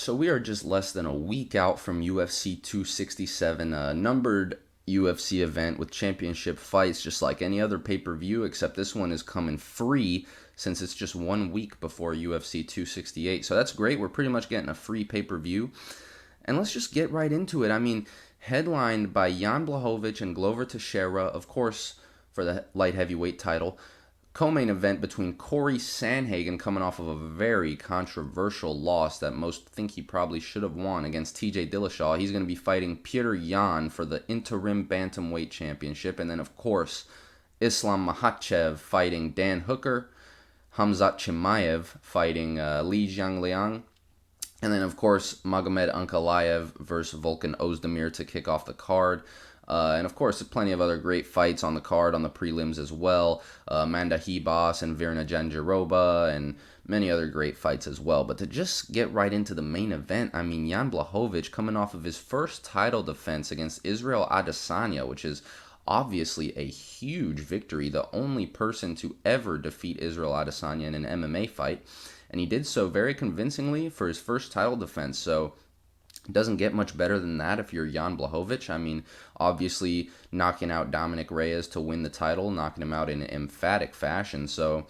So we are just less than a week out from UFC 267, a numbered UFC event with championship fights just like any other pay-per-view, except this one is coming free since it's just 1 week before UFC 268. So that's great. We're pretty much getting a free pay-per-view. And let's just get right into it. I mean, headlined by Jan Blachowicz and Glover Texeira, of course, for the light heavyweight title. Co-main event between Cory Sandhagen, coming off of a very controversial loss that most think he probably should have won against TJ Dillashaw. He's going to be fighting Petr Yan for the interim Bantamweight championship. And then, of course, Islam Makhachev fighting Dan Hooker. Khamzat Chimaev fighting Li Jiangliang. And then, of course, Magomed Ankalaev versus Volkan Ozdemir to kick off the card. And, of course, plenty of other great fights on the card, on the prelims as well. Amanda Hebos and Virna Jandiroba and many other great fights as well. But to just get right into the main event, I mean, Jan Blachowicz coming off of his first title defense against Israel Adesanya, which is obviously a huge victory. The only person to ever defeat Israel Adesanya in an MMA fight. And he did so very convincingly for his first title defense. So it doesn't get much better than that if you're Jan Blachowicz. I mean, obviously knocking out Dominic Reyes to win the title, knocking him out in an emphatic fashion. So,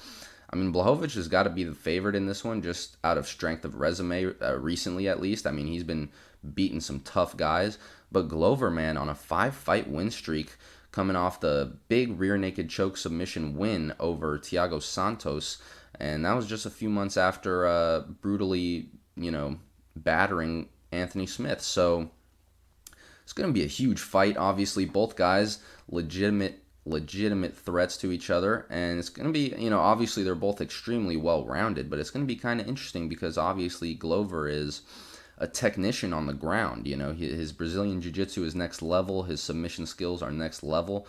I mean, Blachowicz has got to be the favorite in this one, just out of strength of resume, recently at least. I mean, he's been beating some tough guys. But Glover, man, on a 5-fight win streak, coming off the big rear naked choke submission win over Thiago Santos. And that was just a few months after brutally, battering Anthony Smith. So it's going to be a huge fight. Obviously, both guys legitimate threats to each other, and it's going to be, obviously they're both extremely well-rounded, but it's going to be kind of interesting because obviously Glover is a technician on the ground. His Brazilian Jiu-Jitsu is next level. His submission skills are next level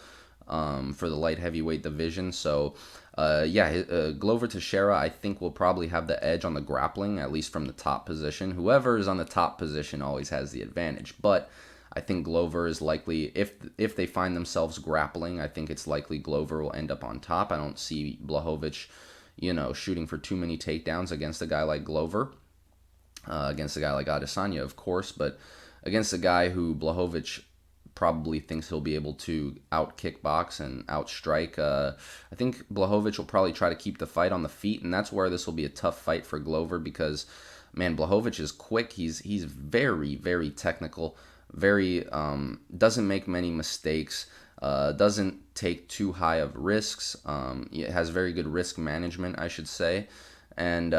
for the light heavyweight division. So Glover Texeira, I think, will probably have the edge on the grappling, at least from the top position. Whoever is on the top position always has the advantage. But I think Glover is likely, if they find themselves grappling, I think it's likely Glover will end up on top. I don't see Blachowicz, shooting for too many takedowns against a guy like Glover, against a guy like Adesanya, of course, but against a guy who Blachowicz probably thinks he'll be able to out-kickbox and out-strike. I think Blachowicz will probably try to keep the fight on the feet, and that's where this will be a tough fight for Glover because, man, Blachowicz is quick. He's very, very technical, very doesn't make many mistakes, doesn't take too high of risks, has very good risk management, I should say, and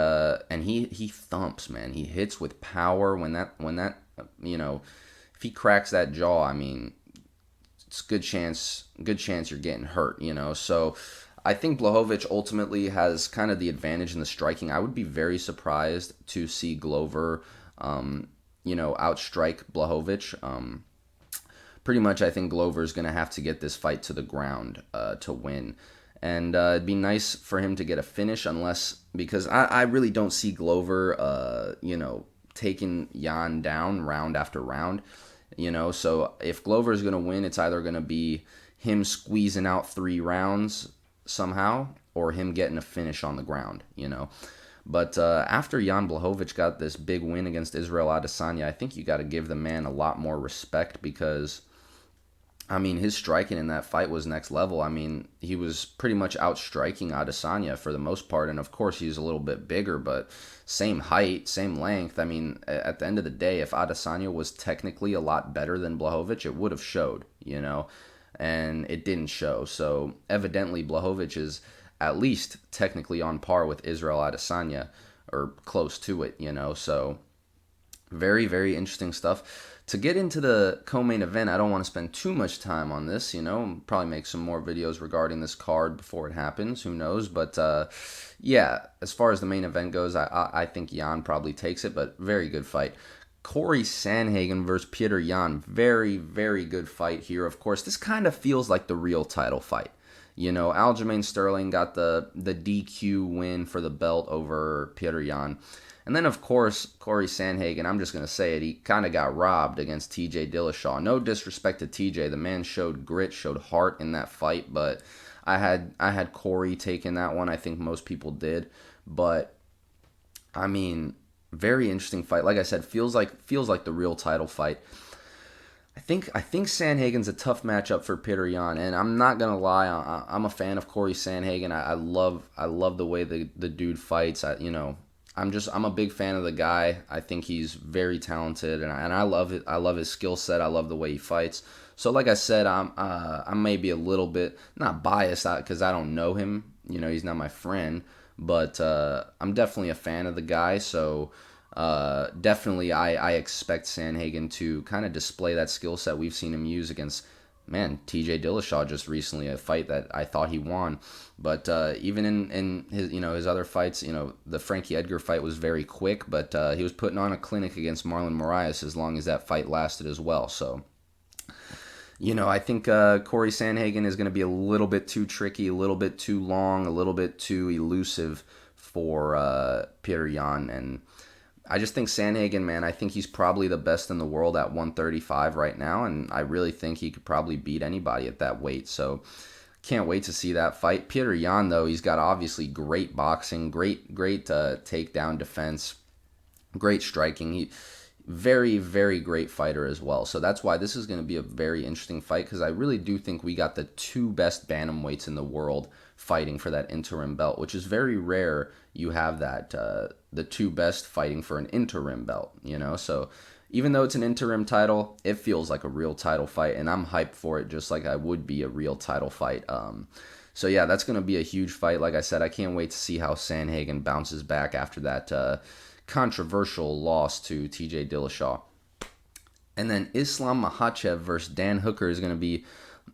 he thumps, man. He hits with power when that if he cracks that jaw, I mean, it's good chance you're getting hurt, So I think Blachowicz ultimately has kind of the advantage in the striking. I would be very surprised to see Glover, outstrike Blachowicz. Pretty much, I think Glover's going to have to get this fight to the ground to win. And it'd be nice for him to get a finish because I really don't see Glover, taking Yan down round after round. So if Glover's going to win, it's either going to be him squeezing out 3 rounds somehow or him getting a finish on the ground, But after Jan Blachowicz got this big win against Israel Adesanya, I think you got to give the man a lot more respect because, I mean, his striking in that fight was next level. I mean, he was pretty much outstriking Adesanya for the most part, and of course he's a little bit bigger, but same height, same length. I mean, at the end of the day, if Adesanya was technically a lot better than Blachowicz, it would have showed, and it didn't show. So evidently Blachowicz is at least technically on par with Israel Adesanya, or close to it, so very, very interesting stuff. To get into the co-main event, I don't want to spend too much time on this, probably make some more videos regarding this card before it happens, who knows, but as far as the main event goes, I think Yan probably takes it, but very good fight. Cory Sandhagen versus Petr Yan, very, very good fight here. Of course, this kind of feels like the real title fight. Aljamain Sterling got the DQ win for the belt over Petr Yan. And then, of course, Cory Sandhagen, I'm just going to say it, he kind of got robbed against TJ Dillashaw. No disrespect to TJ. The man showed grit, showed heart in that fight, but I had Cory taking that one. I think most people did. But, I mean, Very interesting fight. Like I said, feels like the real title fight. I think Sandhagen's a tough matchup for Petr Yan, and I'm not gonna lie, I'm a fan of Cory Sandhagen. I love the way the dude fights. I'm a big fan of the guy. I think he's very talented, and I love it. I love his skill set. I love the way he fights. So like I said, I may be a little bit not biased because I don't know him. He's not my friend, but I'm definitely a fan of the guy. So. Definitely, I expect Sandhagen to kind of display that skill set we've seen him use against, man, TJ Dillashaw just recently, a fight that I thought he won. But even in his other fights, the Frankie Edgar fight was very quick, but he was putting on a clinic against Marlon Moraes as long as that fight lasted as well. So, I think Cory Sandhagen is going to be a little bit too tricky, a little bit too long, a little bit too elusive for Petr Yan. And I just think Sandhagen, man, I think he's probably the best in the world at 135 right now, and I really think he could probably beat anybody at that weight. So can't wait to see that fight. Petr Yan, though, he's got obviously great boxing, great takedown defense, great striking. Very, very great fighter as well. So that's why this is going to be a very interesting fight, because I really do think we got the two best bantamweights in the world fighting for that interim belt, which is very rare. You have that the two best fighting for an interim belt, So even though it's an interim title, it feels like a real title fight, and I'm hyped for it, just like I would be a real title fight. So yeah, that's going to be a huge fight. Like I said, I can't wait to see how Sandhagen bounces back after that controversial loss to TJ Dillashaw. And then Islam Makhachev versus Dan Hooker is going to be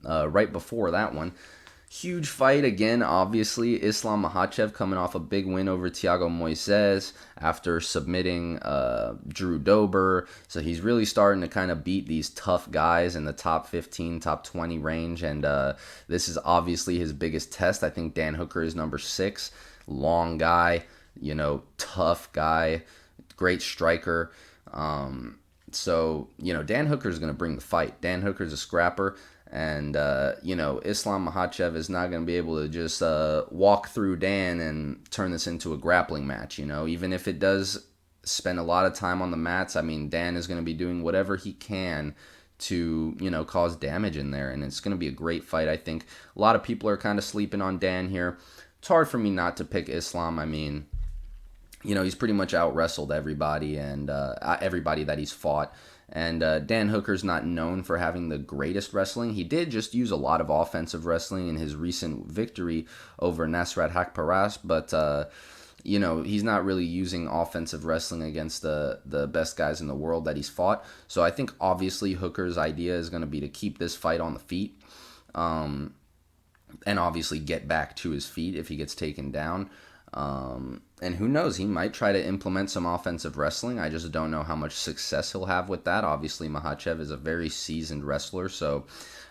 right before that one. Huge fight again, obviously. Islam Makhachev coming off a big win over Thiago Moises after submitting Drew Dober. So he's really starting to kind of beat these tough guys in the top 15, top 20 range. And this is obviously his biggest test. I think Dan Hooker is number 6. Long guy, tough guy, great striker. So, Dan Hooker is going to bring the fight. Dan Hooker's a scrapper. And, Islam Makhachev is not going to be able to just walk through Dan and turn this into a grappling match, Even if it does spend a lot of time on the mats, I mean, Dan is going to be doing whatever he can to, cause damage in there. And it's going to be a great fight, I think. A lot of people are kind of sleeping on Dan here. It's hard for me not to pick Islam. I mean, he's pretty much out-wrestled everybody and everybody that he's fought. And Dan Hooker's not known for having the greatest wrestling. He did just use a lot of offensive wrestling in his recent victory over Nasrat Haqparast, but he's not really using offensive wrestling against the best guys in the world that he's fought. So I think obviously Hooker's idea is going to be to keep this fight on the feet, and obviously get back to his feet if he gets taken down. And who knows, he might try to implement some offensive wrestling. I just don't know how much success he'll have with that. Obviously, Makhachev is a very seasoned wrestler, so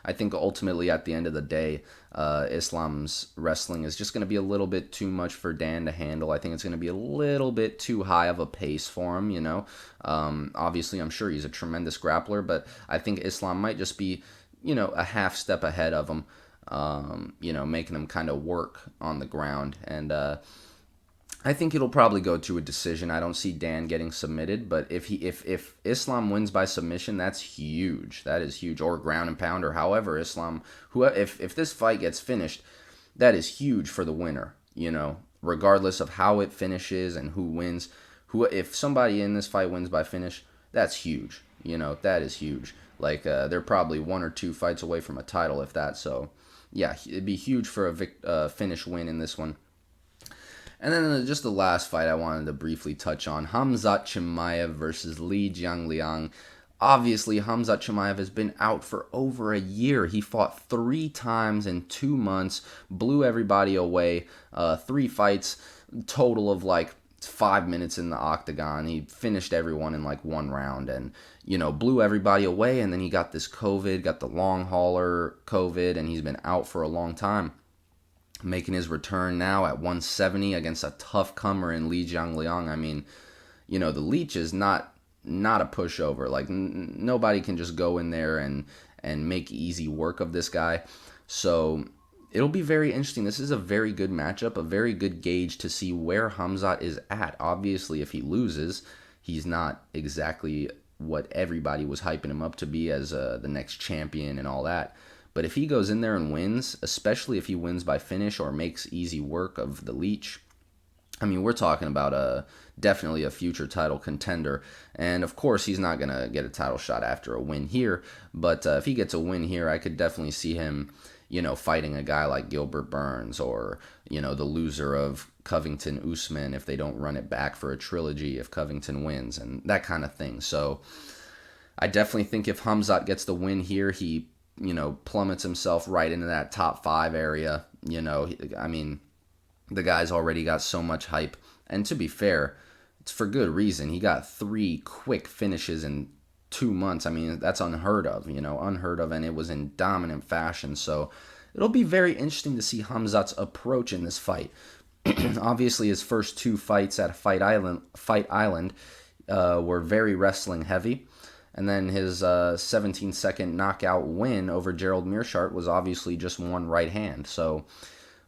I think ultimately at the end of the day, Islam's wrestling is just going to be a little bit too much for Dan to handle. I think it's going to be a little bit too high of a pace for him, Obviously, I'm sure he's a tremendous grappler, but I think Islam might just be, a half step ahead of him, making him kind of work on the ground. And I think it'll probably go to a decision. I don't see Dan getting submitted, but if Islam wins by submission, that's huge. That is huge. Or ground and pound, or however Islam, if this fight gets finished, that is huge for the winner. Regardless of how it finishes and who wins. If somebody in this fight wins by finish, that's huge. That is huge. Like they're probably 1 or 2 fights away from a title, if that. So yeah, it'd be huge for a finish win in this one. And then just the last fight I wanted to briefly touch on, Khamzat Chimaev versus Li Jiangliang. Obviously, Khamzat Chimaev has been out for over a year. He fought 3 times in 2 months, blew everybody away. 3 fights, total of like 5 minutes in the octagon. He finished everyone in like 1 round and, blew everybody away. And then he got this COVID, got the long hauler COVID, and he's been out for a long time. Making his return now at 170 against a tough comer in Li Jiangliang. I mean, the Leech is not a pushover. Like, nobody can just go in there and make easy work of this guy. So, it'll be very interesting. This is a very good matchup, a very good gauge to see where Khamzat is at. Obviously, if he loses, he's not exactly what everybody was hyping him up to be as the next champion and all that. But if he goes in there and wins, especially if he wins by finish or makes easy work of the leech, I mean, we're talking about definitely a future title contender. And of course, he's not going to get a title shot after a win here. But if he gets a win here, I could definitely see him, fighting a guy like Gilbert Burns or, the loser of Covington Usman if they don't run it back for a trilogy if Covington wins and that kind of thing. So I definitely think if Khamzat gets the win here, he, plummets himself right into that top 5 area. I mean, the guy's already got so much hype. And to be fair, it's for good reason. He got 3 quick finishes in 2 months. I mean, that's unheard of, and it was in dominant fashion. So it'll be very interesting to see Khamzat's approach in this fight. Obviously, his first 2 fights at Fight Island were very wrestling heavy. And then his 17-second knockout win over Gerald Meerschaert was obviously just one right hand. So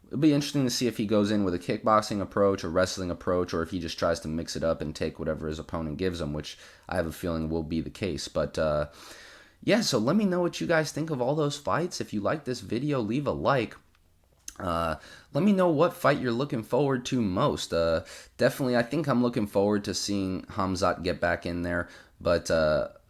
it'll be interesting to see if he goes in with a kickboxing approach, a wrestling approach, or if he just tries to mix it up and take whatever his opponent gives him, which I have a feeling will be the case. But yeah, so let me know what you guys think of all those fights. If you like this video, leave a like. Let me know what fight you're looking forward to most. Definitely, I think I'm looking forward to seeing Khamzat get back in there. But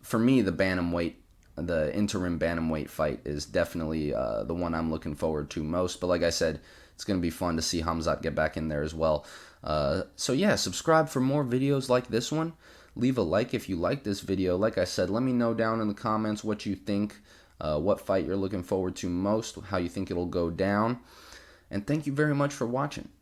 for me, the interim bantamweight fight is definitely the one I'm looking forward to most. But like I said, it's going to be fun to see Khamzat get back in there as well. So yeah, subscribe for more videos like this one. Leave a like if you like this video. Like I said, let me know down in the comments what you think, what fight you're looking forward to most, how you think it'll go down. And thank you very much for watching.